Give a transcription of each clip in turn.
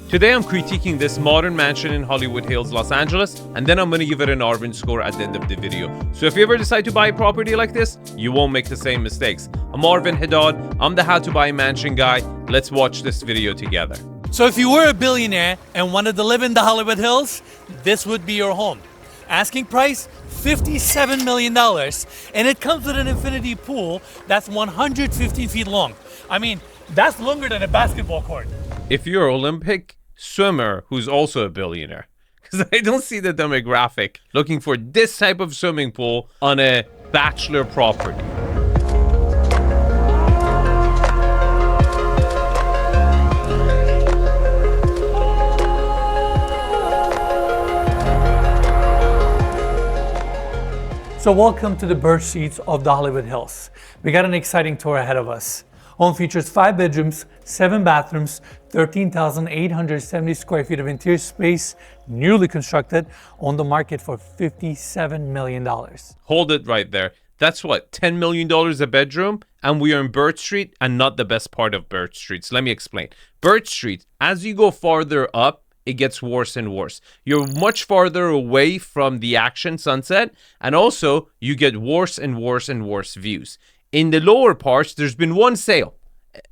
Today I'm critiquing this modern mansion in Hollywood Hills, Los Angeles, and then I'm going to give it an Arvin score at the end of the video. So if you ever decide to buy a property like this, you won't make the same mistakes. I'm Arvin Haddad, I'm the how to buy a mansion guy. Let's watch this video together. So if you were a billionaire and wanted to live in the Hollywood Hills, this would be your home. Asking price, $57 million, and it comes with an infinity pool that's 150 feet long. I mean, that's longer than a basketball court. If you're an Olympic swimmer who's also a billionaire, because I don't see the demographic looking for this type of swimming pool on a bachelor property. So welcome to the bird seats of the Hollywood Hills. We got an exciting tour ahead of us. Home features 5 bedrooms, 7 bathrooms, 13,870 square feet of interior space, newly constructed, on the market for $57 million. Hold it right there. That's what, $10 million a bedroom? And we are in Bird Street and not the best part of Bird Street. So let me explain. Bird Street, as you go farther up, it gets worse and worse. You're much farther away from the action sunset, and also you get worse and worse and worse views. In the lower parts, there's been one sale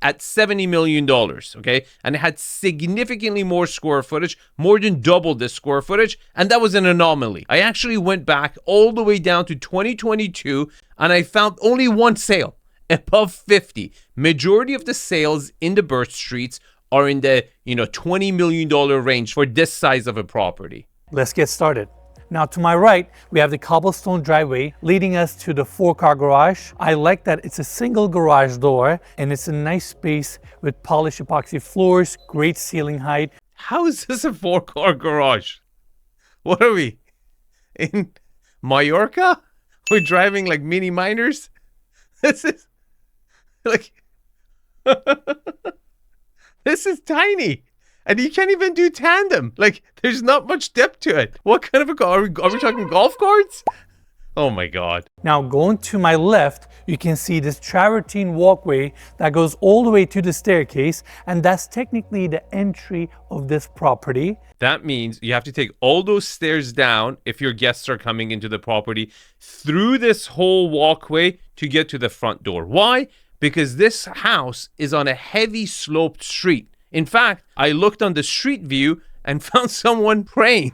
at $70 million, okay? And it had significantly more square footage, more than double the square footage, and that was an anomaly. I actually went back all the way down to 2022, and I found only one sale above 50. Majority of the sales in the Bird Streets are in the, $20 million range for this size of a property. Let's get started. Now to my right, we have the cobblestone driveway leading us to the 4-car garage. I like that it's a single garage door and it's a nice space with polished epoxy floors, great ceiling height. How is this a 4-car garage? What are we, in Mallorca? We're driving like mini miners? This is like... This is tiny. And you can't even do tandem. Like, there's not much depth to it. What kind of a car? Are we talking golf carts? Oh my God. Now going to my left, you can see this travertine walkway that goes all the way to the staircase. And that's technically the entry of this property. That means you have to take all those stairs down if your guests are coming into the property through this whole walkway to get to the front door. Why? Because this house is on a heavy sloped street. In fact, I looked on the street view and found someone praying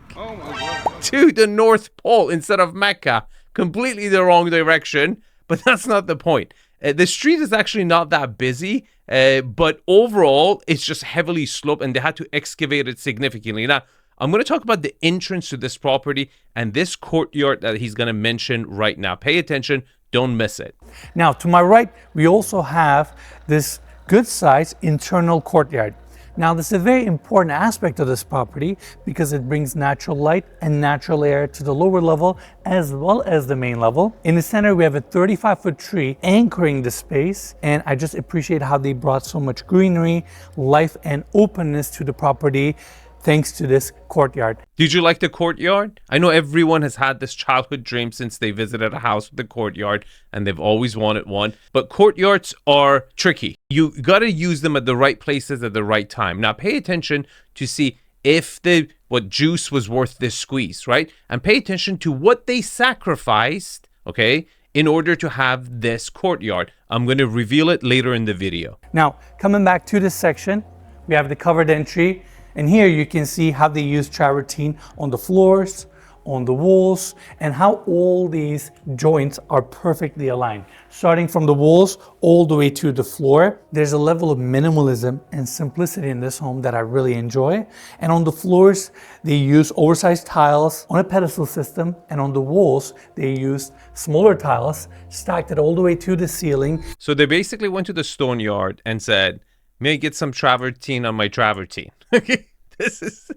to the North Pole instead of Mecca. Completely the wrong direction, but that's not the point. The street is actually not that busy, but overall, it's just heavily sloped and they had to excavate it significantly. Now, I'm going to talk about the entrance to this property and this courtyard that he's going to mention right now. Pay attention. Don't miss it. Now, to my right, we also have this good size internal courtyard. Now, this is a very important aspect of this property because it brings natural light and natural air to the lower level as well as the main level. In the center, we have a 35-foot tree anchoring the space, and I just appreciate how they brought so much greenery, life, and openness to the property thanks to this courtyard. Did you like the courtyard? I know everyone has had this childhood dream since they visited a house with a courtyard and they've always wanted one. But courtyards are tricky. You got to use them at the right places at the right time. Now pay attention to see if what juice was worth this squeeze, right? And pay attention to what they sacrificed, okay, in order to have this courtyard. I'm going to reveal it later in the video. Now, coming back to this section, we have the covered entry. And here you can see how they use travertine on the floors, on the walls, and how all these joints are perfectly aligned. Starting from the walls all the way to the floor, there's a level of minimalism and simplicity in this home that I really enjoy. And on the floors, they use oversized tiles on a pedestal system, and on the walls, they used smaller tiles, stacked it all the way to the ceiling. So they basically went to the stone yard and said, may I get some travertine on my travertine? Okay, this is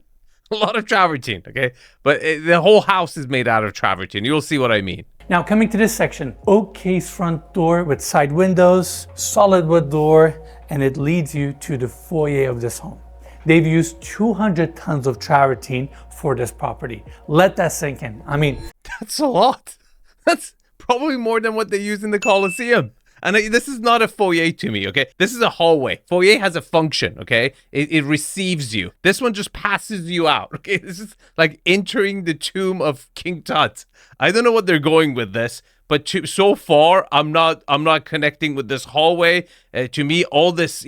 a lot of travertine, okay? But the whole house is made out of travertine. You'll see what I mean. Now coming to this section, oak case front door with side windows, solid wood door, and it leads you to the foyer of this home. They've used 200 tons of travertine for this property. Let that sink in. I mean, that's a lot. That's probably more than what they use in the Coliseum. And this is not a foyer to me, okay? This is a hallway. Foyer has a function, okay? It receives you. This one just passes you out, okay? This is like entering the tomb of King Tut. I don't know what they're going with this, but so far, I'm not connecting with this hallway. To me, all this,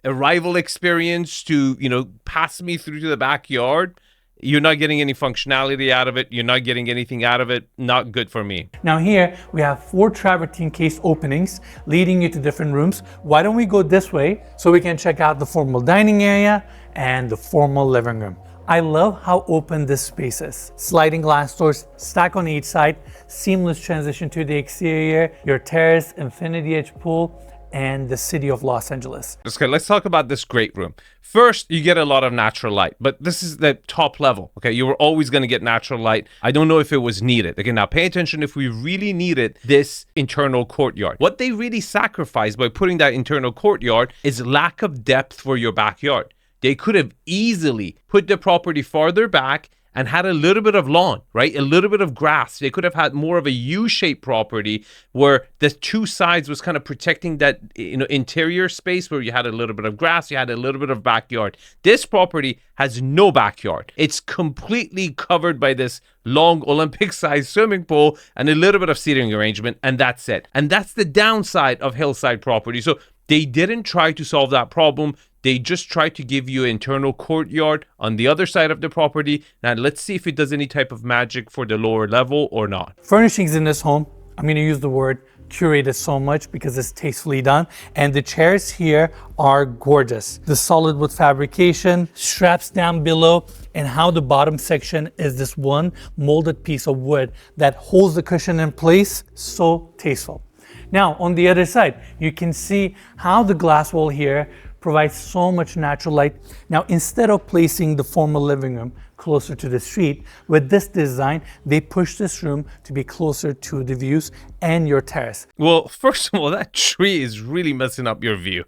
arrival experience to, pass me through to the backyard, you're not getting any functionality out of it. You're not getting anything out of it. Not good for me. Now here we have 4 travertine case openings leading you to different rooms. Why don't we go this way so we can check out the formal dining area and the formal living room. I love how open this space is. Sliding glass doors stack on each side, seamless transition to the exterior, your terrace, infinity edge pool, and the city of Los Angeles. Okay, let's talk about this great room. First, you get a lot of natural light, but this is the top level, okay? You were always going to get natural light. I don't know if it was needed. Okay, now pay attention if we really needed this internal courtyard. What they really sacrificed by putting that internal courtyard is lack of depth for your backyard. They could have easily put the property farther back and had a little bit of lawn, right? A little bit of grass. They could have had more of a U-shaped property where the 2 sides was kind of protecting that, interior space where you had a little bit of grass, you had a little bit of backyard. This property has no backyard. It's completely covered by this long Olympic-sized swimming pool and a little bit of seating arrangement, and that's it. And that's the downside of hillside property. So they didn't try to solve that problem. They just try to give you an internal courtyard on the other side of the property. Now, let's see if it does any type of magic for the lower level or not. Furnishings in this home, I'm going to use the word curated so much because it's tastefully done. And the chairs here are gorgeous. The solid wood fabrication, straps down below, and how the bottom section is this one molded piece of wood that holds the cushion in place. So tasteful. Now, on the other side, you can see how the glass wall here provides so much natural light. Now, instead of placing the formal living room closer to the street, with this design, they push this room to be closer to the views and your terrace. Well, first of all, that tree is really messing up your view,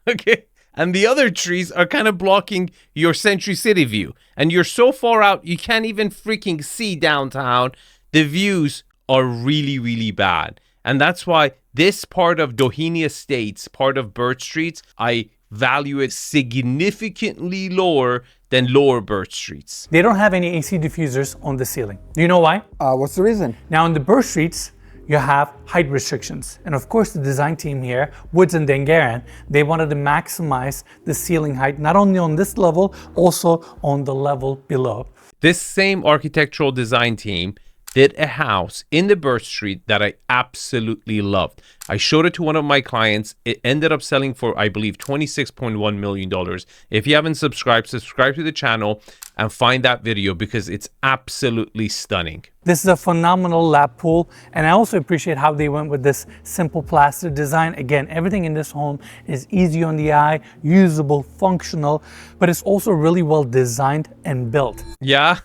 okay? And the other trees are kind of blocking your Century City view. And you're so far out, you can't even freaking see downtown. The views are really, really bad. And that's why this part of Doheny Estates, part of Birch Streets, I value it significantly lower than lower Birch Streets. They don't have any AC diffusers on the ceiling. Do you know why? What's the reason? Now in the Birch Streets, you have height restrictions. And of course the design team here, Woods and Dangarian, they wanted to maximize the ceiling height, not only on this level, also on the level below. This same architectural design team did a house in the Birch Street that I absolutely loved. I showed it to one of my clients. It ended up selling for, I believe, $26.1 million. If you haven't subscribed, subscribe to the channel and find that video because it's absolutely stunning. This is a phenomenal lap pool, and I also appreciate how they went with this simple plaster design. Again, everything in this home is easy on the eye, usable, functional, but it's also really well designed and built. Yeah?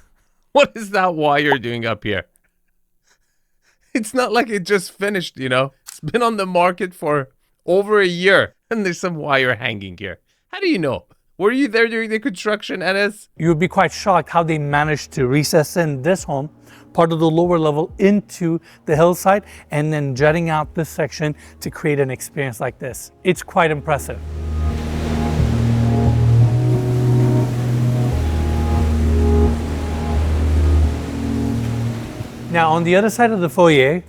What is that wire doing up here? It's not like it just finished, It's been on the market for over a year, and there's some wire hanging here. How do you know? Were you there during the construction, Enes? You would be quite shocked how they managed to recess in this home, part of the lower level, into the hillside, and then jutting out this section to create an experience like this. It's quite impressive. Now, on the other side of the foyer,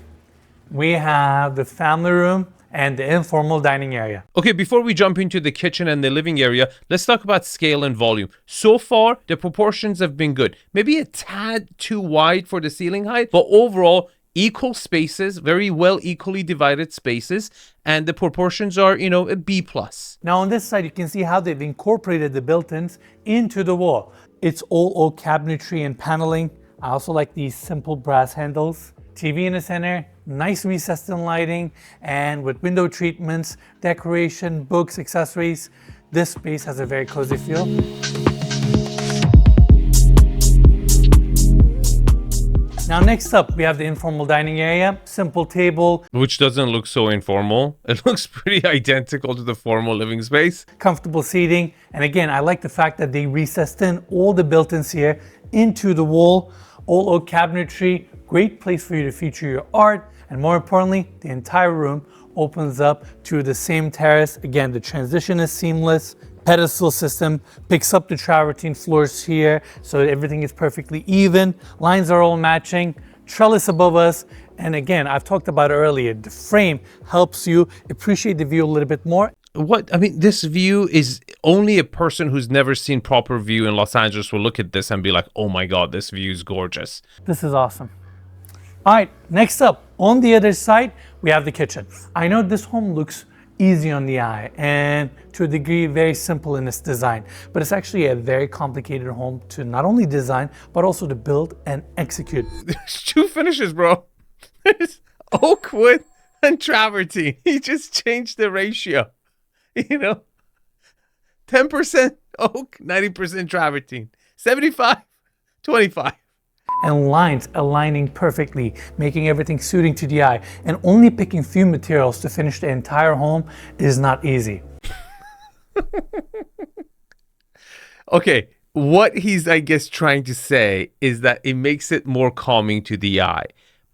we have the family room and the informal dining area. Okay, before we jump into the kitchen and the living area, let's talk about scale and volume. So far, the proportions have been good. Maybe a tad too wide for the ceiling height, but overall, equal spaces, very well equally divided spaces, and the proportions are, a B+. Now, on this side, you can see how they've incorporated the built-ins into the wall. It's all oak cabinetry and paneling. I also like these simple brass handles. TV in the center, nice recessed in lighting, and with window treatments, decoration, books, accessories, this space has a very cozy feel. Now next up, we have the informal dining area, simple table. Which doesn't look so informal. It looks pretty identical to the formal living space. Comfortable seating, and again, I like the fact that they recessed in all the built-ins here into the wall. All oak cabinetry, great place for you to feature your art, and more importantly, the entire room opens up to the same terrace. Again, the transition is seamless. Pedestal system picks up the travertine floors here, so everything is perfectly even. Lines are all matching. Trellis above us. And again, I've talked about it earlier, the frame helps you appreciate the view a little bit more. What I mean, this view is only a person who's never seen proper view in Los Angeles will look at this and be like, oh my God, this view is gorgeous. This is awesome. All right, next up, on the other side, we have the kitchen. I know this home looks easy on the eye and to a degree very simple in its design, but it's actually a very complicated home to not only design, but also to build and execute. There's two finishes, bro. There's oak wood and travertine. He just changed the ratio. 10% oak, 90% travertine. 75, 25. And lines aligning perfectly, making everything suiting to the eye. And only picking few materials to finish the entire home is not easy. Okay, what he's, I guess, trying to say is that it makes it more calming to the eye.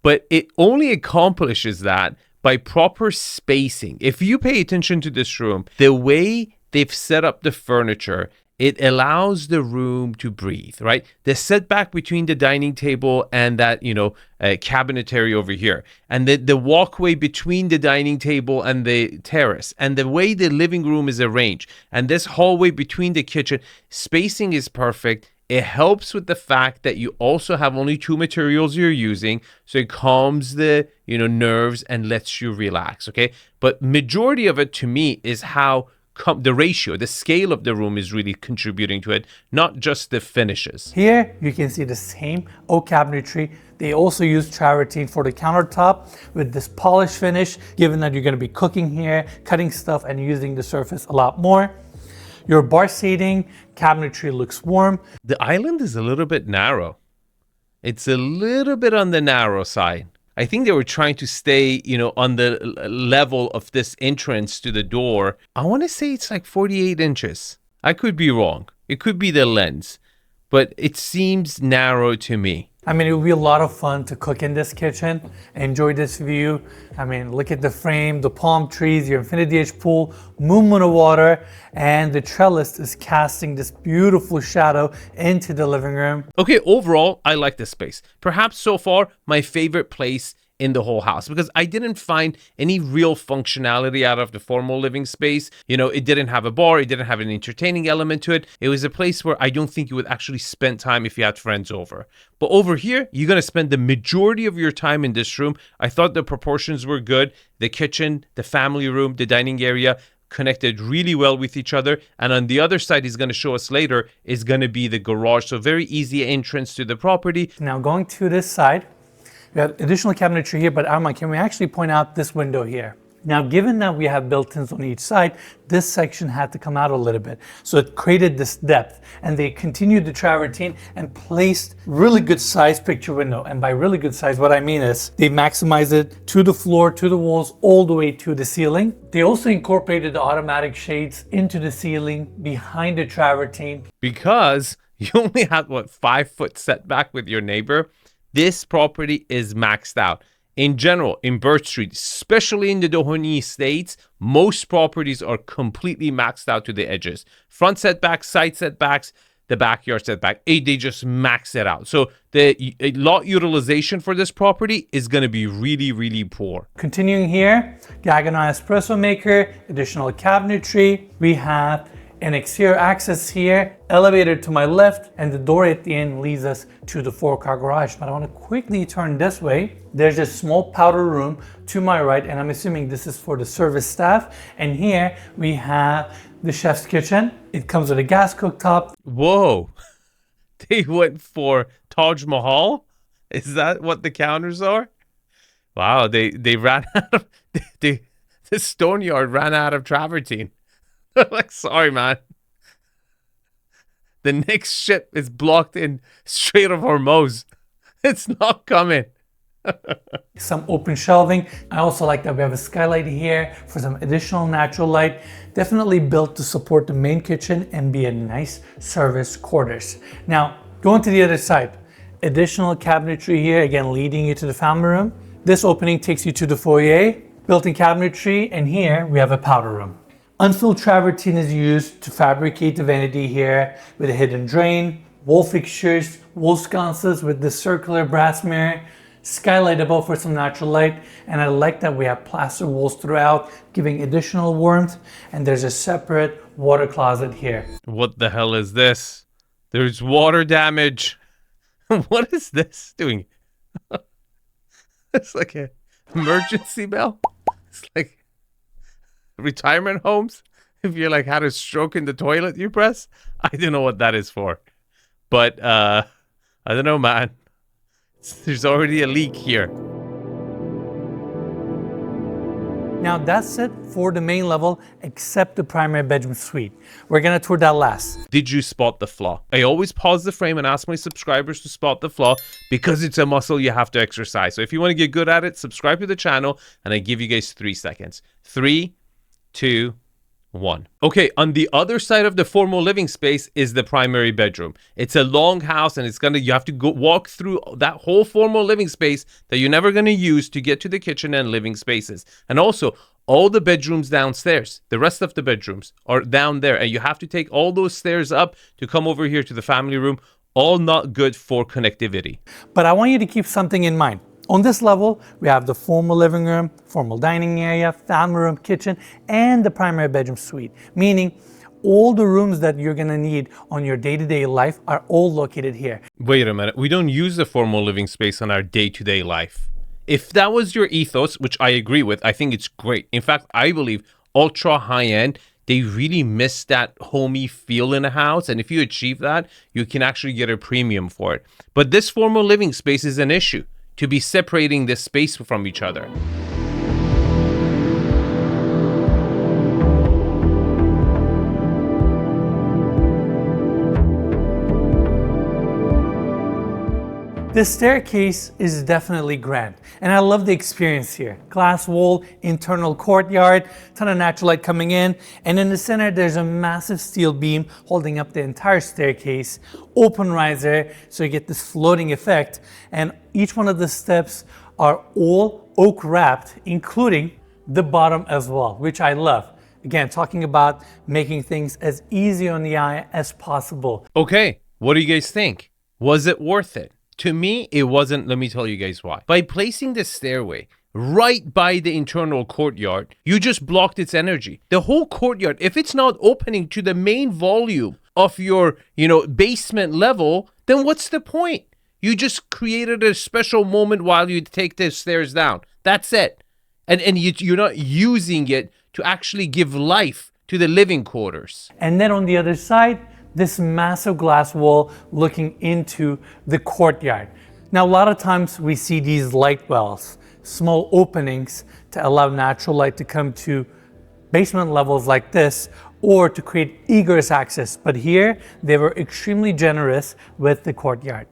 But it only accomplishes that by proper spacing. If you pay attention to this room, the way they've set up the furniture, it allows the room to breathe, right? The setback between the dining table and that, cabinetry over here, and the walkway between the dining table and the terrace, and the way the living room is arranged, and this hallway between the kitchen, spacing is perfect. It helps with the fact that you also have only two materials you're using, so it calms the, nerves and lets you relax, okay? But majority of it to me is how the ratio, the scale of the room is really contributing to it, not just the finishes. Here you can see the same oak cabinetry. They also use travertine for the countertop with this polished finish, given that you're going to be cooking here, cutting stuff and using the surface a lot more. Your bar seating cabinetry looks warm. The island is a little bit narrow. It's a little bit on the narrow side. I think they were trying to stay, on the level of this entrance to the door. I want to say it's like 48 inches. I could be wrong. It could be the lens, but it seems narrow to me. I mean, it would be a lot of fun to cook in this kitchen, enjoy this view. I mean, look at the frame, the palm trees, your infinity edge pool, movement of water, and the trellis is casting this beautiful shadow into the living room. Okay, overall, I like this space. Perhaps so far, my favorite place in the whole house, because I didn't find any real functionality out of the formal living space. It didn't have a bar, it didn't have an entertaining element to it. It was a place where I don't think you would actually spend time if you had friends over. But over here, you're going to spend the majority of your time in this room. I thought the proportions were good. The kitchen, the family room, the dining area connected really well with each other. And on the other side, he's going to show us later, is going to be the garage. So very easy entrance to the property. Now going to this side, we have additional cabinetry here, but Armand, can we actually point out this window here? Now, given that we have built-ins on each side, this section had to come out a little bit. So it created this depth, and they continued the travertine and placed really good size picture window. And by really good size, what I mean is they maximized it to the floor, to the walls, all the way to the ceiling. They also incorporated the automatic shades into the ceiling behind the travertine. Because you only had, 5-foot setback with your neighbor? This property is maxed out. In general, in Birch Street, especially in the Doheny Estates, most properties are completely maxed out to the edges. Front setbacks, side setbacks, the backyard setback, they just max it out. So the lot utilization for this property is going to be really, really poor. Continuing here, diagonal espresso maker, additional cabinetry. We have an exterior access here, elevator to my left, and the door at the end leads us to the 4-car garage. But I want to quickly turn this way. There's a small powder room to my right, and I'm assuming this is for the service staff. And here we have the chef's kitchen. It comes with a gas cooktop. Whoa, they went for Taj Mahal? Is that what the counters are? Wow, they ran out of, the stone yard ran out of travertine. Like, sorry, man. The next ship is blocked in Strait of Hormuz. It's not coming. Some open shelving. I also like that we have a skylight here for some additional natural light. Definitely built to support the main kitchen and be a nice service quarters. Now, going to the other side. Additional cabinetry here, again, leading you to the family room. This opening takes you to the foyer. built-in cabinetry, and here we have a powder room. Unfilled travertine is used to fabricate the vanity here with a hidden drain, wall fixtures, wall sconces with the circular brass mirror, skylight above for some natural light, and I like that we have plaster walls throughout, giving additional warmth, and there's a separate water closet here. What the hell is this? There's water damage. What is this doing? It's like an emergency bell. It's like retirement homes. If you're like had a stroke in the toilet, you press. I don't know what that is for, but I don't know, man. There's already a leak here. Now that's it for the main level, except the primary bedroom suite. We're gonna tour that last. Did you spot the flaw? I always pause the frame and ask my subscribers to spot the flaw because it's a muscle you have to exercise. So if you want to get good at it, subscribe to the channel and I give you guys 3 seconds. 3, 2, 1. Okay, on the other side of the formal living space is the primary bedroom. It's a long house and you have to go walk through that whole formal living space that you're never going to use to get to the kitchen and living spaces. And also all the bedrooms downstairs, the rest of the bedrooms are down there and you have to take all those stairs up to come over here to the family room. All not good for connectivity. But I want you to keep something in mind. On this level, we have the formal living room, formal dining area, family room, kitchen, and the primary bedroom suite. Meaning, all the rooms that you're gonna need on your day-to-day life are all located here. Wait a minute, we don't use the formal living space on our day-to-day life. If that was your ethos, which I agree with, I think it's great. In fact, I believe ultra high-end, they really miss that homey feel in a house. And if you achieve that, you can actually get a premium for it. But this formal living space is an issue, to be separating this space from each other. This staircase is definitely grand, and I love the experience here. Glass wall, internal courtyard, ton of natural light coming in, and in the center there's a massive steel beam holding up the entire staircase, open riser, so you get this floating effect, and each one of the steps are all oak wrapped, including the bottom as well, which I love. Again, talking about making things as easy on the eye as possible. Okay, what do you guys think? Was it worth it? To me, it wasn't. Let me tell you guys why. By placing the stairway right by the internal courtyard, you just blocked its energy. The whole courtyard, if it's not opening to the main volume of your, basement level, then what's the point? You just created a special moment while you take the stairs down. That's it. And you're not using it to actually give life to the living quarters. And then on the other side, this massive glass wall looking into the courtyard. Now, a lot of times we see these light wells, small openings to allow natural light to come to basement levels like this, or to create egress access. But here, they were extremely generous with the courtyard.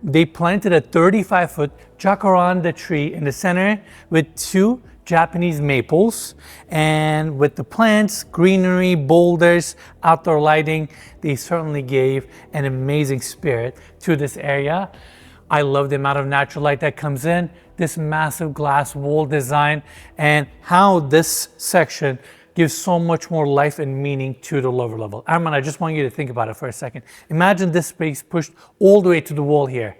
They planted a 35-foot jacaranda tree in the center with 2 Japanese maples, and with the plants, greenery, boulders, outdoor lighting, they certainly gave an amazing spirit to this area. I love the amount of natural light that comes in, this massive glass wall design, and how this section gives so much more life and meaning to the lower level. Arvin, I just want you to think about it for a second. Imagine this space pushed all the way to the wall here.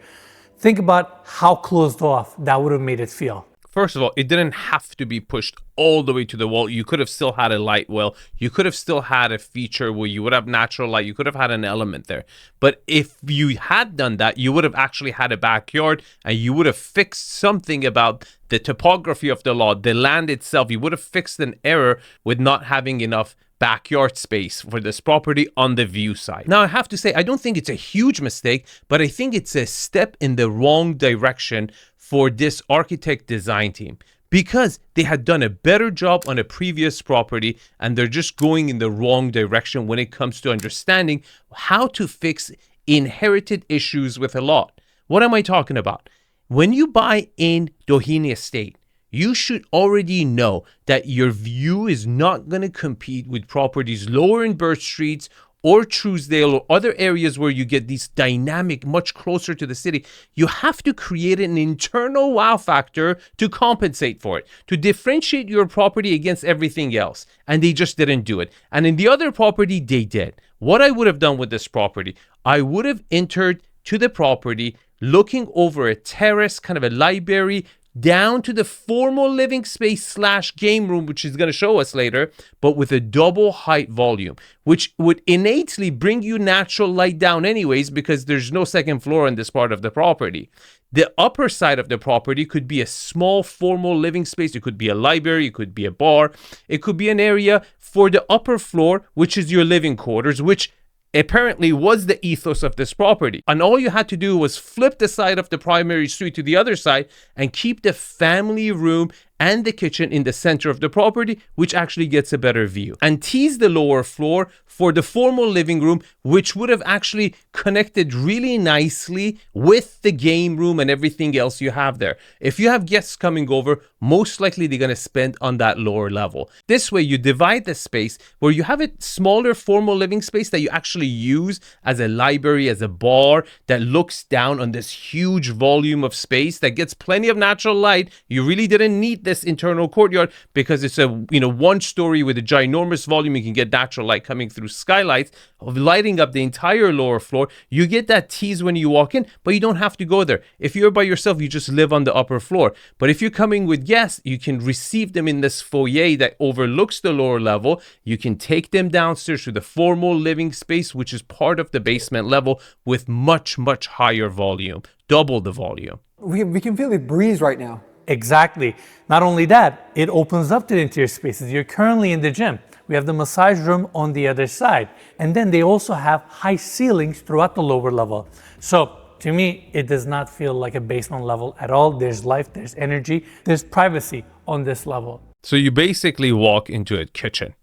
Think about how closed off that would have made it feel. First of all, it didn't have to be pushed all the way to the wall. You could have still had a light well. You could have still had a feature where you would have natural light. You could have had an element there. But if you had done that, you would have actually had a backyard and you would have fixed something about the topography of the lot, the land itself. You would have fixed an error with not having enough backyard space for this property on the view side. Now, I have to say, I don't think it's a huge mistake, but I think it's a step in the wrong direction for this architect design team, because they had done a better job on a previous property and they're just going in the wrong direction when it comes to understanding how to fix inherited issues with a lot. What am I talking about? When you buy in Doheny Estate, you should already know that your view is not going to compete with properties lower in Birch Streets or Truesdale or other areas where you get these dynamic, much closer to the city, you have to create an internal wow factor to compensate for it, to differentiate your property against everything else. And they just didn't do it. And in the other property, they did. What I would have done with this property, I would have entered to the property looking over a terrace, kind of a library, down to the formal living space slash game room, which is going to show us later, but with a double height volume, which would innately bring you natural light down anyways, because there's no second floor in this part of the property. The upper side of the property could be a small formal living space. It could be a library. It could be a bar. It could be an area for the upper floor, which is your living quarters, which apparently was the ethos of this property. And all you had to do was flip the side of the primary suite to the other side and keep the family room and the kitchen in the center of the property, which actually gets a better view. And tease the lower floor for the formal living room, which would have actually connected really nicely with the game room and everything else you have there. If you have guests coming over, most likely they're going to spend on that lower level. This way you divide the space where you have a smaller formal living space that you actually use as a library, as a bar, that looks down on this huge volume of space that gets plenty of natural light. You really didn't need this internal courtyard because it's a one story with a ginormous volume. You can get natural light coming through skylights of lighting up the entire lower floor. You get that tease when you walk in, but you don't have to go there. If you're by yourself, you just live on the upper floor. But if you're coming with guests, you can receive them in this foyer that overlooks the lower level. You can take them downstairs to the formal living space, which is part of the basement level with much, much higher volume, double the volume. We can feel the breeze right now. Exactly. Not only that, it opens up to the interior spaces. You're currently in the gym. We have the massage room on the other side. And then they also have high ceilings throughout the lower level. So to me, it does not feel like a basement level at all. There's life, there's energy, there's privacy on this level. So you basically walk into a kitchen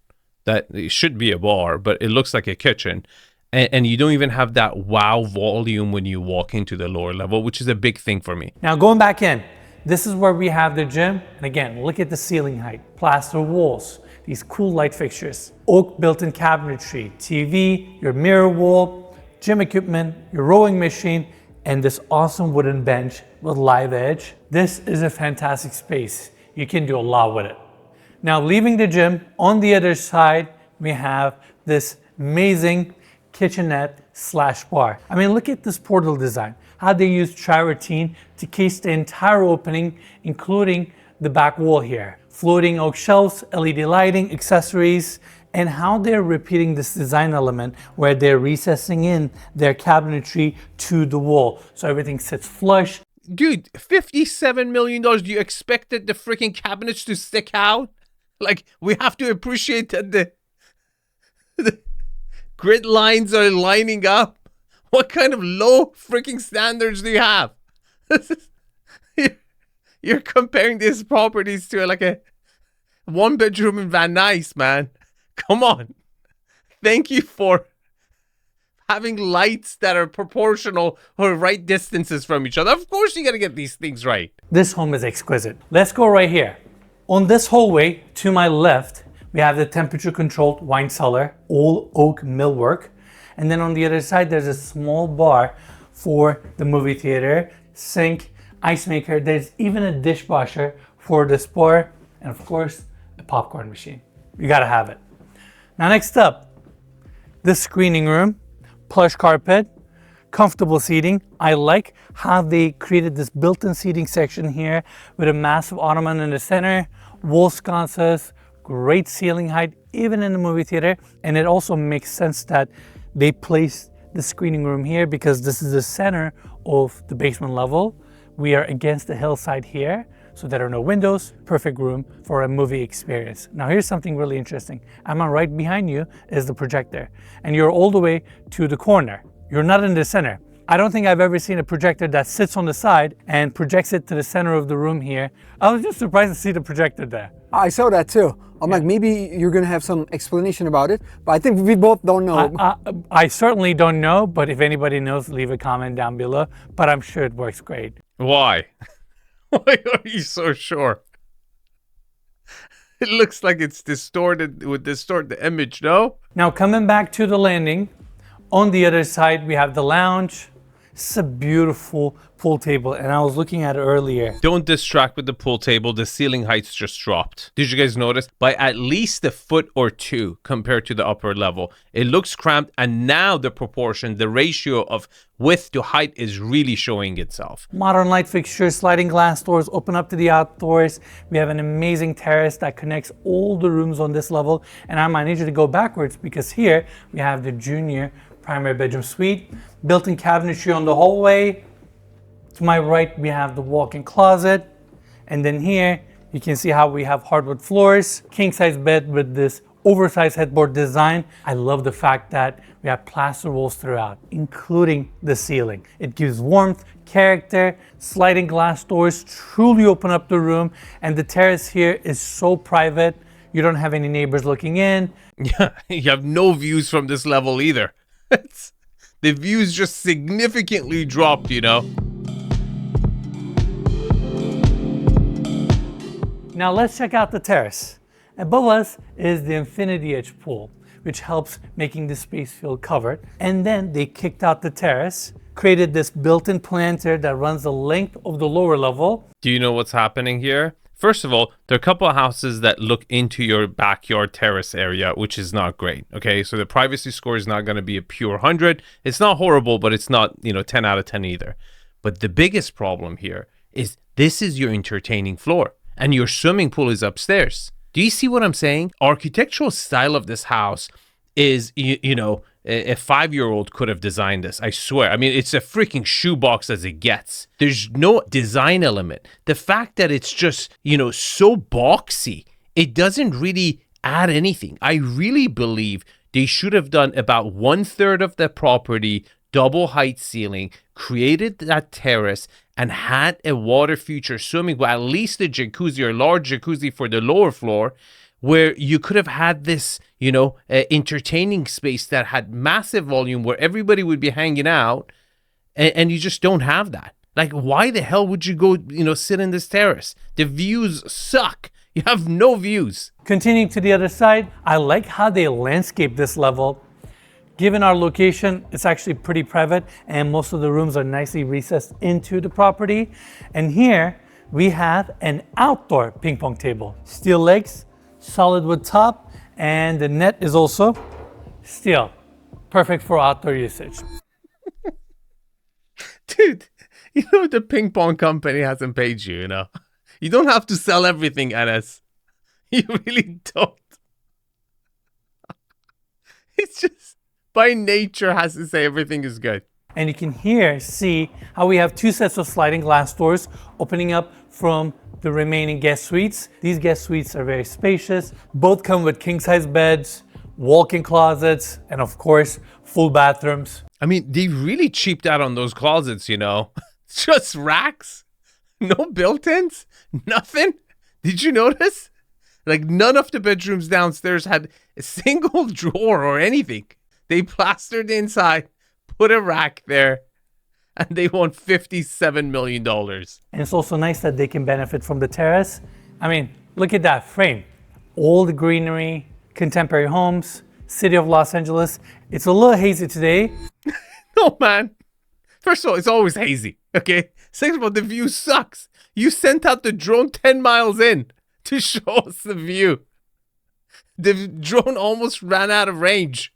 that it should be a bar, but it looks like a kitchen. And you don't even have that wow volume when you walk into the lower level, which is a big thing for me. Now going back in, this is where we have the gym. And again, look at the ceiling height, plaster walls, these cool light fixtures, oak built-in cabinetry, TV, your mirror wall, gym equipment, your rowing machine, and this awesome wooden bench with live edge. This is a fantastic space. You can do a lot with it. Now leaving the gym, on the other side, we have this amazing kitchenette slash bar. I mean, look at this portal design. How they use travertine to case the entire opening, including the back wall here. Floating oak shelves, LED lighting, accessories, and how they're repeating this design element where they're recessing in their cabinetry to the wall. So everything sits flush. Dude, $57 million. Do you expect the freaking cabinets to stick out? Like, we have to appreciate that the grid lines are lining up. What kind of low freaking standards do you have? You're comparing these properties to like a one bedroom in Van Nuys, man. Come on. Thank you for having lights that are proportional or right distances from each other. Of course you gotta get these things right. This home is exquisite. Let's go right here. On this hallway to my left, we have the temperature controlled wine cellar, all oak millwork. And then on the other side, there's a small bar for the movie theater, sink, ice maker. There's even a dishwasher for this bar, and of course, a popcorn machine. You gotta have it. Now next up, this screening room, plush carpet, comfortable seating. I like how they created this built-in seating section here with a massive ottoman in the center, wall sconces, great ceiling height, even in the movie theater. And it also makes sense that they placed the screening room here because this is the center of the basement level. We are against the hillside here, so there are no windows. Perfect room for a movie experience. Now here's something really interesting. Right behind you is the projector, and you're all the way to the corner. You're not in the center. I don't think I've ever seen a projector that sits on the side and projects it to the center of the room here. I was just surprised to see the projector there. I saw that too. I'm like, maybe you're gonna have some explanation about it, but I think we both don't know. I certainly don't know, but if anybody knows, leave a comment down below. But I'm sure it works great. Why? Why are you so sure? It looks like it's distorted. It would distort the image, no? Now coming back to the landing, on the other side we have the lounge. It's a beautiful pool table, and I was looking at it earlier. Don't distract with the pool table. The ceiling heights just dropped. Did you guys notice? By at least a foot or two compared to the upper level. It looks cramped, and now the proportion, the ratio of width to height is really showing itself. Modern light fixtures, sliding glass doors open up to the outdoors. We have an amazing terrace that connects all the rooms on this level, and I might need you to go backwards because here we have the junior primary bedroom suite, built-in cabinetry on the hallway. To my right, we have the walk-in closet. And then here, you can see how we have hardwood floors, king-size bed with this oversized headboard design. I love the fact that we have plaster walls throughout, including the ceiling. It gives warmth, character, sliding glass doors truly open up the room. And the terrace here is so private. You don't have any neighbors looking in. Yeah, you have no views from this level either. The views just significantly dropped, you know? Now let's check out the terrace. Above us is the infinity edge pool, which helps making the space feel covered. And then they kicked out the terrace, created this built-in planter that runs the length of the lower level. Do you know what's happening here? First of all, there are a couple of houses that look into your backyard terrace area, which is not great. Okay, so the privacy score is not going to be a pure 100. It's not horrible, but it's not, 10 out of 10 either. But the biggest problem here is this is your entertaining floor and your swimming pool is upstairs. Do you see what I'm saying? Architectural style of this house is, a 5-year-old could have designed this. I swear. I mean, it's a freaking shoebox as it gets. There's no design element. The fact that it's just, so boxy, it doesn't really add anything. I really believe they should have done about 1/3 of the property, double height ceiling, created that terrace, and had a water feature swimming pool, at least a jacuzzi or large jacuzzi for the lower floor, where you could have had this, entertaining space that had massive volume where everybody would be hanging out, and you just don't have that. Like, why the hell would you go, sit in this terrace? The views suck. You have no views. Continuing to the other side, I like how they landscape this level. Given our location, it's actually pretty private, and most of the rooms are nicely recessed into the property. And here we have an outdoor ping pong table. Steel legs, solid wood top, and the net is also steel. Perfect for outdoor usage. Dude, the ping pong company hasn't paid you, You don't have to sell everything, Enes. You really don't. It's just, by nature, has to say everything is good. And you can here see how we have 2 sets of sliding glass doors opening up from the remaining guest suites. These guest suites are very spacious. Both come with king-size beds, walk-in closets, and of course, full bathrooms. I mean, they really cheaped out on those closets, It's just racks. No built-ins. Nothing. Did you notice? Like, none of the bedrooms downstairs had a single drawer or anything. They plastered inside, put a rack there, and they want $57 million. And it's also nice that they can benefit from the terrace. I mean, look at that frame. All the greenery, contemporary homes, city of Los Angeles. It's a little hazy today. No, man. First of all, it's always hazy, okay? Second of all, the view sucks. You sent out the drone 10 miles in to show us the view. The drone almost ran out of range.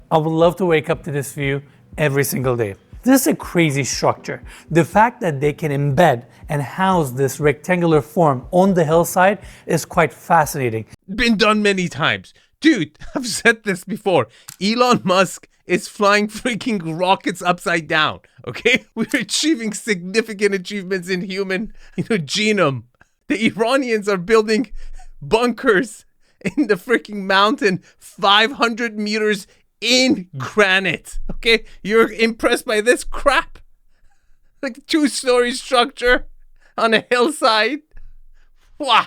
I would love to wake up to this view every single day. This is a crazy structure. The fact that they can embed and house this rectangular form on the hillside is quite fascinating. Been done many times. Dude, I've said this before. Elon Musk is flying freaking rockets upside down, okay? We're achieving significant achievements in human, genome. The Iranians are building bunkers in the freaking mountain 500 meters in granite, okay? You're impressed by this crap? Like a 2-story structure on a hillside? Wow.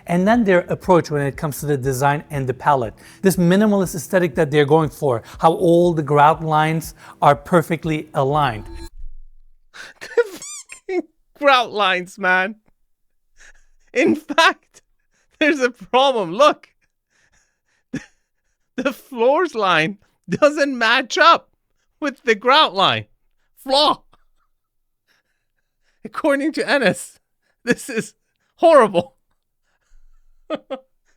And then their approach when it comes to the design and the palette. This minimalist aesthetic that they're going for, how all the grout lines are perfectly aligned. The fucking grout lines, man. In fact, there's a problem. Look, the floors line doesn't match up with the grout line. Flaw. According to Enes, this is horrible.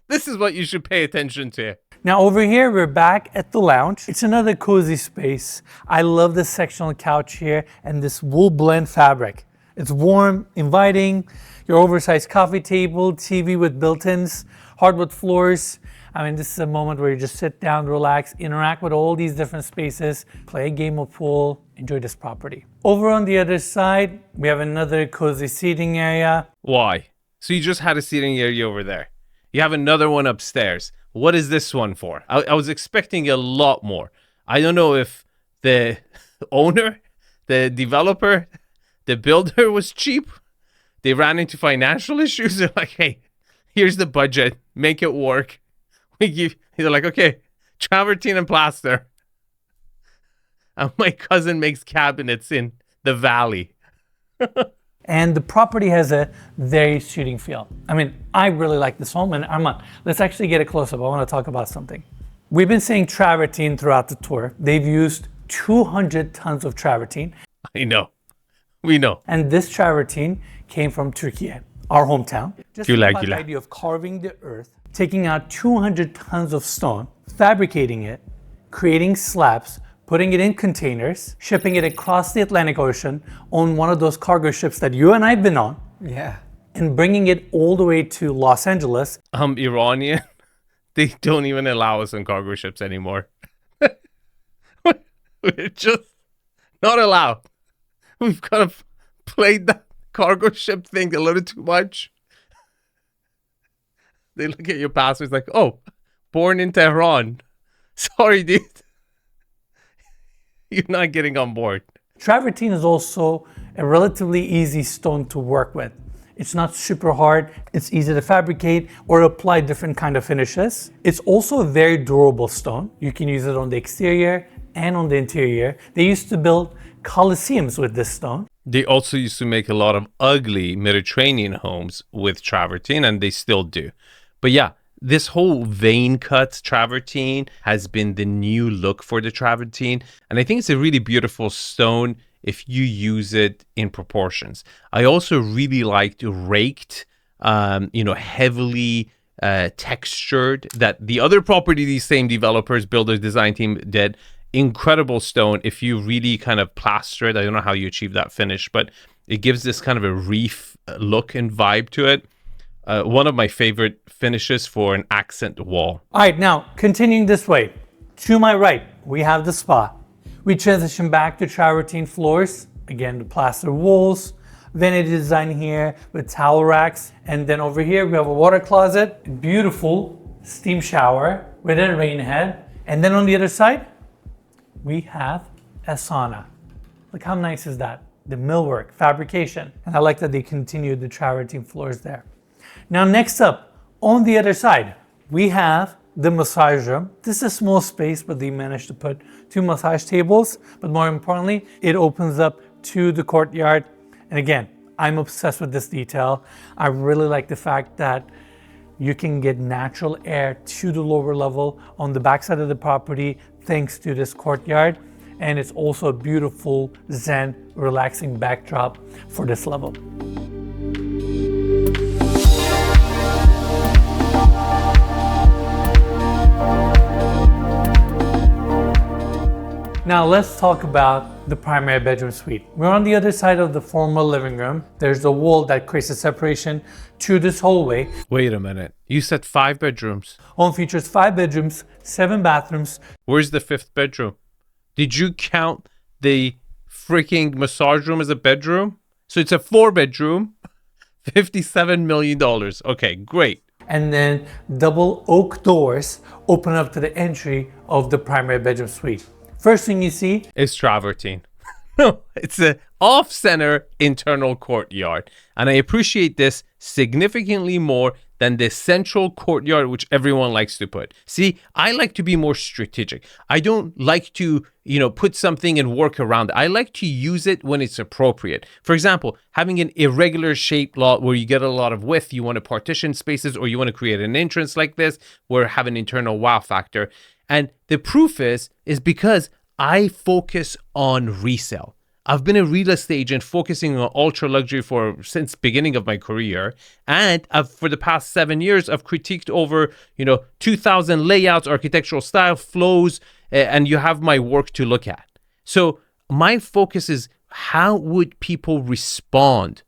This is what you should pay attention to. Now over here, we're back at the lounge. It's another cozy space. I love this sectional couch here and this wool blend fabric. It's warm, inviting, your oversized coffee table, TV with built-ins, hardwood floors. I mean, this is a moment where you just sit down, relax, interact with all these different spaces, play a game of pool, enjoy this property. Over on the other side, we have another cozy seating area. Why? So you just had a seating area over there. You have another one upstairs. What is this one for? I was expecting a lot more. I don't know if the owner, the developer, the builder was cheap. They ran into financial issues. They're like, hey, here's the budget. Make it work. They're like, okay, travertine and plaster. And my cousin makes cabinets in the valley. And the property has a very shooting feel. I mean, I really like this home, and Armand, let's actually get a close-up. I want to talk about something. We've been saying travertine throughout the tour. They've used 200 tons of travertine. I know. We know. And this travertine came from Turkey, our hometown. Just the idea of carving the earth, taking out 200 tons of stone, fabricating it, creating slabs, putting it in containers, shipping it across the Atlantic Ocean on one of those cargo ships that you and I have been on. Yeah. And bringing it all the way to Los Angeles. Iranian, they don't even allow us on cargo ships anymore. We're just not allowed. We've kind of played that cargo ship thing a little too much. They look at your passport, it's like, oh, born in Tehran. Sorry, dude. You're not getting on board. Travertine is also a relatively easy stone to work with. It's not super hard. It's easy to fabricate or apply different kind of finishes. It's also a very durable stone. You can use it on the exterior and on the interior. They used to build coliseums with this stone. They also used to make a lot of ugly Mediterranean homes with travertine, and they still do. But yeah, this whole vein cut travertine has been the new look for the travertine. And I think it's a really beautiful stone if you use it in proportions. I also really liked raked, heavily textured that the other property these same developers, builders, design team did. Incredible stone if you really kind of plaster it. I don't know how you achieve that finish, but it gives this kind of a reef look and vibe to it. One of my favorite finishes for an accent wall. All right, now continuing this way. To my right, we have the spa. We transition back to travertine floors. Again, the plaster walls. Vanity design here with towel racks. And then over here, we have a water closet. Beautiful steam shower with a rain head. And then on the other side, we have a sauna. Look how nice is that? The millwork, fabrication. And I like that they continued the travertine floors there. Now next up, on the other side, we have the massage room. This is a small space, but they managed to put 2 massage tables. But more importantly, it opens up to the courtyard. And again, I'm obsessed with this detail. I really like the fact that you can get natural air to the lower level on the backside of the property thanks to this courtyard. And it's also a beautiful, zen, relaxing backdrop for this level. Now let's talk about the primary bedroom suite. We're on the other side of the formal living room. There's a wall that creates a separation to this hallway. Wait a minute. You said 5 bedrooms. Home features 5 bedrooms, 7 bathrooms. Where's the 5th bedroom? Did you count the freaking massage room as a bedroom? So it's a 4-bedroom, $57 million. Okay, great. And then double oak doors open up to the entry of the primary bedroom suite. First thing you see is travertine. No, it's an off-center internal courtyard. And I appreciate this significantly more than the central courtyard, which everyone likes to put. See, I like to be more strategic. I don't like to, put something and work around it. I like to use it when it's appropriate. For example, having an irregular shaped lot where you get a lot of width, you want to partition spaces, or you want to create an entrance like this where have an internal wow factor. And the proof is because I focus on resale. I've been a real estate agent focusing on ultra luxury since beginning of my career. And for the past 7 years, I've critiqued over, 2,000 layouts, architectural style, flows, and you have my work to look at. So my focus is how would people respond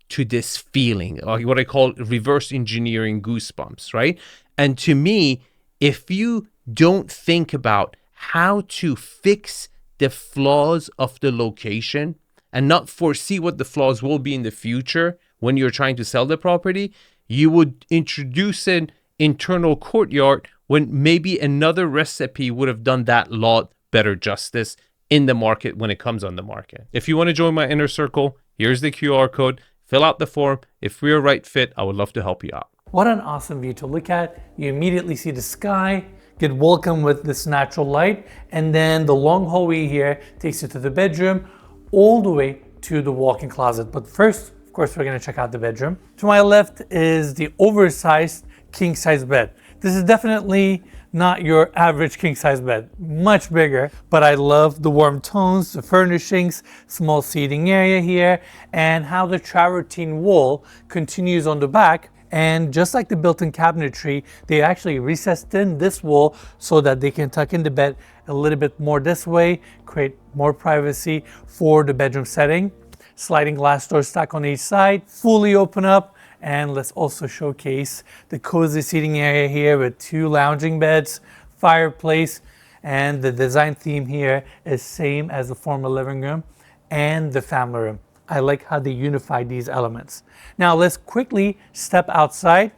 to this feeling, or what I call reverse engineering goosebumps, right? And to me, if you don't think about how to fix the flaws of the location and not foresee what the flaws will be in the future when you're trying to sell the property, you would introduce an internal courtyard when maybe another recipe would have done that lot better justice in the market when it comes on the market. If you want to join my inner circle, here's the QR code. Fill out the form. If we're a right fit, I would love to help you out. What an awesome view to look at. You immediately see the sky, get welcomed with this natural light, and then the long hallway here takes you to the bedroom all the way to the walk-in closet. But first, of course, we're gonna check out the bedroom. To my left is the oversized king-size bed. This is definitely not your average king-size bed, much bigger, but I love the warm tones, the furnishings, small seating area here, and how the travertine wall continues on the back. And just like the built-in cabinetry, they actually recessed in this wall so that they can tuck in the bed a little bit more this way, create more privacy for the bedroom setting. Sliding glass doors stack on each side, fully open up. And let's also showcase the cozy seating area here with 2 lounging beds, fireplace, and the design theme here is same as the former living room and the family room. I like how they unify these elements. Now let's quickly step outside.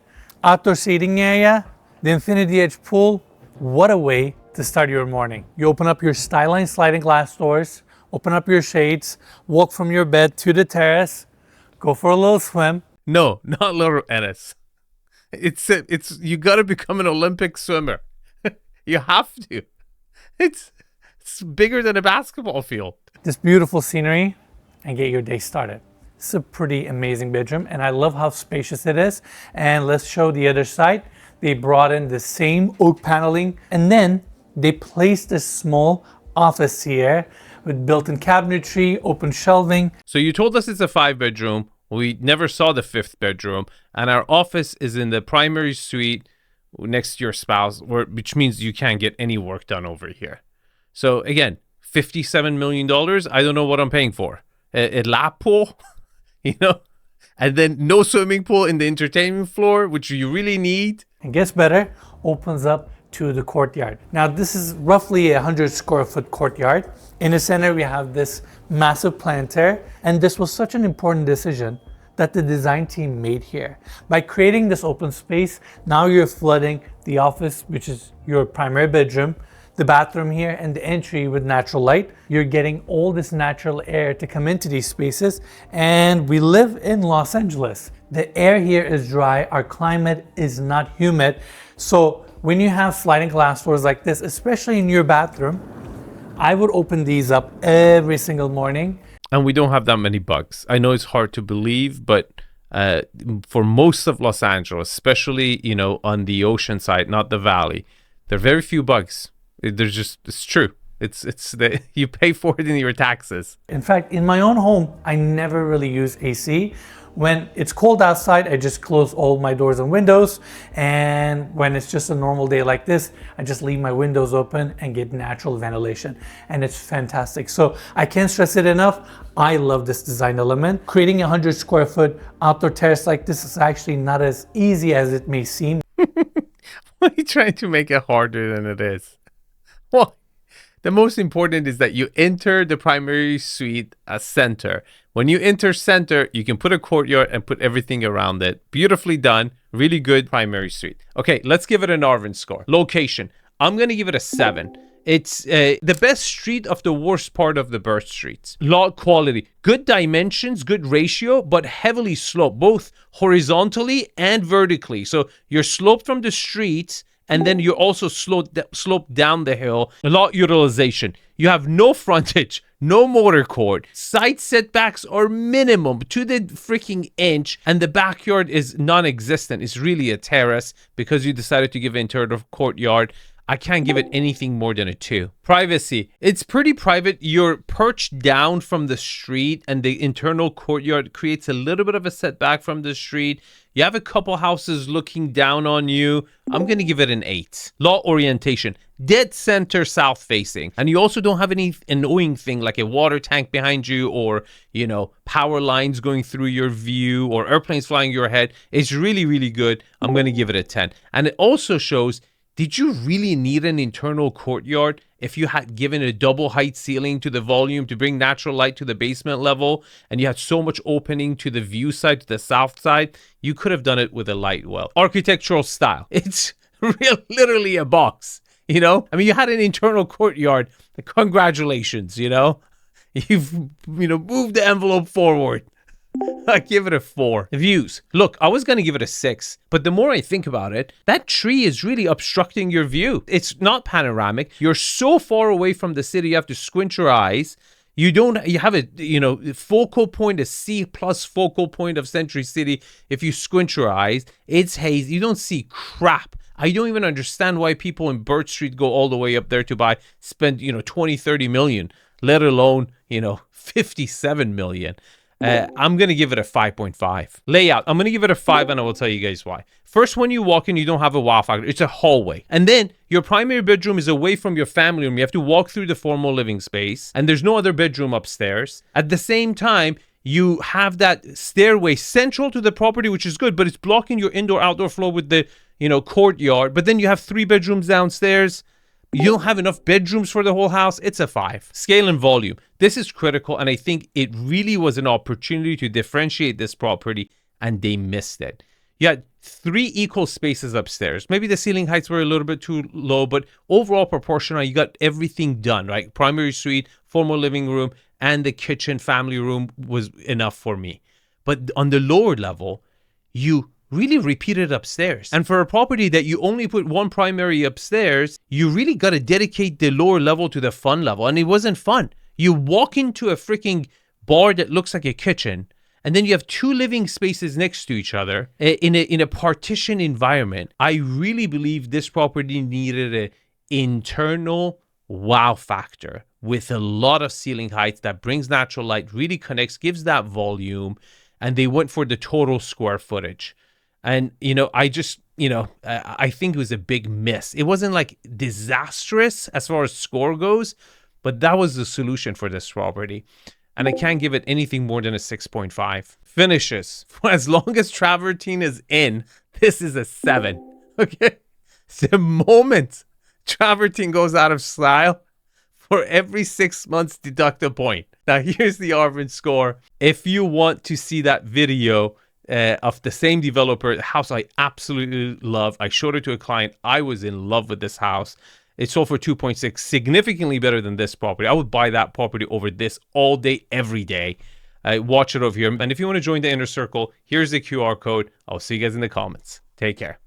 Outdoor seating area, the infinity edge pool. What a way to start your morning. You open up your Styline sliding glass doors, open up your shades, walk from your bed to the terrace, go for a little swim. No, not little Enes. It's you got to become an Olympic swimmer. You have to. It's bigger than a basketball field. This beautiful scenery and get your day started. It's a pretty amazing bedroom and I love how spacious it is. And let's show the other side. They brought in the same oak paneling and then they placed this small office here with built-in cabinetry, open shelving. So you told us it's a 5-bedroom. We never saw the 5th bedroom, and our office is in the primary suite next to your spouse, which means you can't get any work done over here. So again, $57 million. I don't know what I'm paying for. A lap pool, and then no swimming pool in the entertainment floor, which you really need. And gets better, opens up to the courtyard. Now this is roughly a 100 square foot courtyard. In the center we have this massive planter, and this was such an important decision that the design team made here. By creating this open space, now you're flooding the office, which is your primary bedroom, the bathroom here, and the entry with natural light. You're getting all this natural air to come into these spaces, and we live in Los Angeles. The air here is dry, our climate is not humid, so when you have sliding glass doors like this, especially in your bathroom, I would open these up every single morning. And we don't have that many bugs. I know it's hard to believe, but for most of Los Angeles, especially, on the ocean side, not the valley, there are very few bugs. It's true. You pay for it in your taxes. In fact, in my own home, I never really use AC. When it's cold outside, I just close all my doors and windows. And when it's just a normal day like this, I just leave my windows open and get natural ventilation. And it's fantastic. So I can't stress it enough. I love this design element. Creating a 100 square foot outdoor terrace like this is actually not as easy as it may seem. Why are you trying to make it harder than it is? Well, the most important is that you enter the primary suite as center. When you enter center, you can put a courtyard and put everything around it. Beautifully done. Really good primary suite. Okay, let's give it an Arvin score. Location. I'm going to give it a 7. It's the best street of the worst part of the Birch Streets. Lot quality, good dimensions, good ratio, but heavily sloped, both horizontally and vertically. So you're sloped from the streets, and then you're also sloped down the hill. A lot utilization. You have no frontage, no motor court. Side setbacks are minimum to the freaking inch, and the backyard is non-existent. It's really a terrace because you decided to give internal courtyard. I can't give it anything more than a 2. Privacy. It's pretty private. You're perched down from the street, and the internal courtyard creates a little bit of a setback from the street. You have a couple houses looking down on you. I'm going to give it an 8. Lot orientation. Dead center south facing. And you also don't have any annoying thing like a water tank behind you, or, you know, power lines going through your view, or airplanes flying your head. It's really, really good. I'm going to give it a 10. And it also shows, did you really need an internal courtyard if you had given a double height ceiling to the volume to bring natural light to the basement level, and you had so much opening to the view side, to the south side? You could have done it with a light well. Architectural style. It's literally a box, you know? I mean, you had an internal courtyard. Congratulations, you know? You've, moved the envelope forward. I give it a 4. Views. Look, I was going to give it a 6, but the more I think about it, that tree is really obstructing your view. It's not panoramic. You're so far away from the city, you have to squint your eyes. You have a, focal point, a C+ focal point of Century City. If you squint your eyes, it's hazy. You don't see crap. I don't even understand why people in Birch Street go all the way up there to spend, 20, 30 million, let alone, 57 million. I'm going to give it a 5.5. Layout, I'm going to give it a 5, and I will tell you guys why. First, when you walk in, you don't have a wow factor. It's a hallway. And then your primary bedroom is away from your family room. You have to walk through the formal living space, and there's no other bedroom upstairs. At the same time, you have that stairway central to the property, which is good, but it's blocking your indoor-outdoor flow with the, courtyard. But then you have 3 bedrooms downstairs. You don't have enough bedrooms for the whole house. It's a 5. Scale and volume. This is critical, and I think it really was an opportunity to differentiate this property, and they missed it. You had 3 equal spaces upstairs. Maybe the ceiling heights were a little bit too low, but overall proportional, you got everything done, right? Primary suite, formal living room, and the kitchen family room was enough for me. But on the lower level, you really repeated upstairs. And for a property that you only put 1 primary upstairs, you really got to dedicate the lower level to the fun level. And it wasn't fun. You walk into a freaking bar that looks like a kitchen, and then you have 2 living spaces next to each other in a partition environment. I really believe this property needed an internal wow factor with a lot of ceiling heights that brings natural light, really connects, gives that volume, and they went for the total square footage. And, I just, I think it was a big miss. It wasn't like disastrous as far as score goes, but that was the solution for this property. And I can't give it anything more than a 6.5. Finishes. For as long as Travertine is in, this is a 7. Okay? The moment Travertine goes out of style, for every 6 months, deduct a point. Now, here's the Arvin score. If you want to see that video of the same developer, house I absolutely love. I showed it to a client. I was in love with this house. It sold for 2.6, significantly better than this property. I would buy that property over this all day, every day. Watch it over here. And if you want to join the inner circle, here's the QR code. I'll see you guys in the comments. Take care.